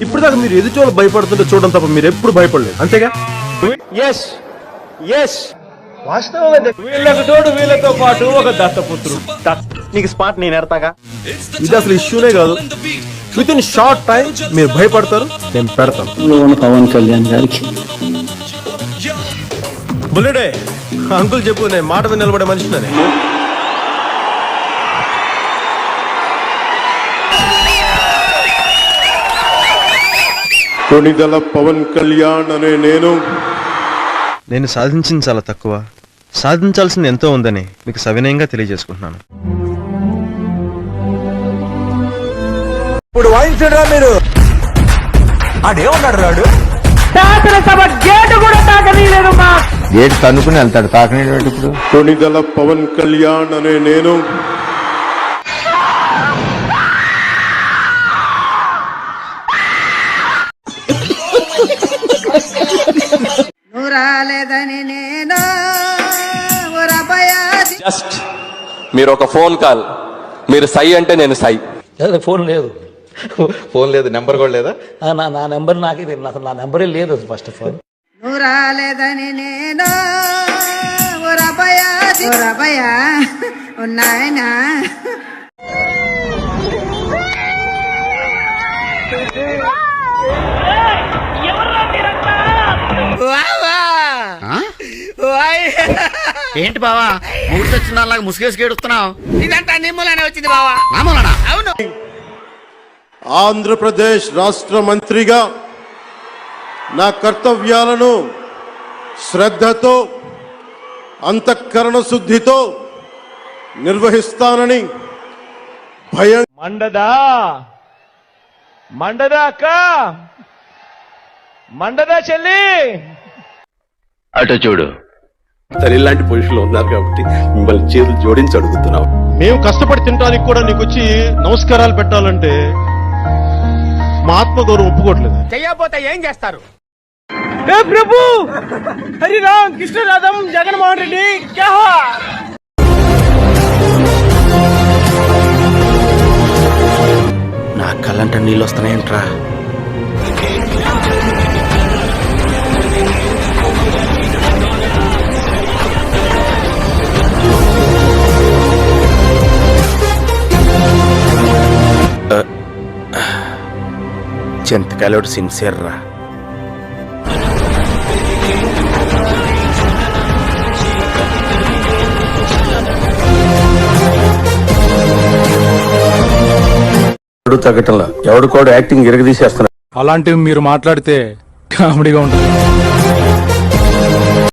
ఇప్పుడు దాకా మీరు ఎదుటి వాళ్ళు భయపడుతుంటే చూడడం తప్ప మీరు ఎప్పుడు భయపడలేదు, అంతేగా? వాస్తవంగా వీళ్ళకి తోడు వీళ్ళతో పాటు ఒక దత్తపుత్రుడు. నీకు స్పాట్ నేను ఎడతాగా. ఇది అసలు ఇష్యూనే కాదు. విత్ ఇన్ షార్ట్ టైం మీరు భయపడతారు, నేను పెడతాను. పవన్ కళ్యాణ్ గారికి బుల్లెడే అంకుల్ చెప్పు, నేను మాట మీద నిలబడే మనిషిని. కొణిదెల పవన్ కళ్యాణ్ అనే నేను సాధించింది చాలా తక్కువ, సాధించాల్సింది ఎంతో ఉందని మీకు సవినయంగా తెలియజేసుకుంటున్నాను. ఇప్పుడు వాయించడా మీరు? ఆడేమన్నాడు రాడు? శాసనసభ గేటు కూడా తాకనీయలేదు. మా గేటు తన్నుకుని వెళ్తాడు, తాకనేటువంటి. ఇప్పుడు కొణిదెల పవన్ కళ్యాణ్ అనే జస్ట్ మీరు ఒక ఫోన్ కాల్, మీరు సై అంటే నేను సై. ఫోన్ లేదు, ఫోన్ లేదు, నెంబర్ కూడా లేదా? నా నెంబర్ నాకే తెలియదు, అసలు నా నెంబరే లేదు ఫస్ట్ ఆఫ్ ఆల్. నువ్వు రాలేదని నేను ఉన్నాయనా ఏంటి బావా మూడు వచ్చిందాలాగా ముసుగేసి ఏడుస్తున్నావు? ఇదంతా నిమ్మలనే వచ్చింది బావా. అవును. ఆంధ్రప్రదేశ్ రాష్ట్ర మంత్రిగా నా కర్తవ్యాలను శ్రద్ధతో అంతఃకరణ శుద్ధితో నిర్వహిస్తానని భయం. మండదా అక్క, మండదా చెల్లి, అటు చూడు. ఇలాంటి పొజిషన్ లో ఉన్నారు కాబట్టి మిమ్మల్ని చేతులు జోడించి అడుగుతున్నాం. మేము కష్టపడి తినడానికి కూడా నీకు వచ్చి నమస్కారాలు పెట్టాలంటే మా ఆత్మగౌరవం ఒప్పుకోవట్లేదు. చెయ్యకపోతే ఏం చేస్తారు? హే ప్రభు, హరిరామ్ కృష్ణరాధం జగన్మోహన్ రెడ్డి క్యా హువా? నా కళ్ళంట నీళ్ళు వస్తున్నాయంట్రా. చింతకాయలోడు సిన్సియర్ రా. తగ్గటంలా ఎవడు కూడా యాక్టింగ్ ఇరగదీసేస్తున్నాడు. అలాంటివి మీరు మాట్లాడితే కామెడీగా ఉంటుంది.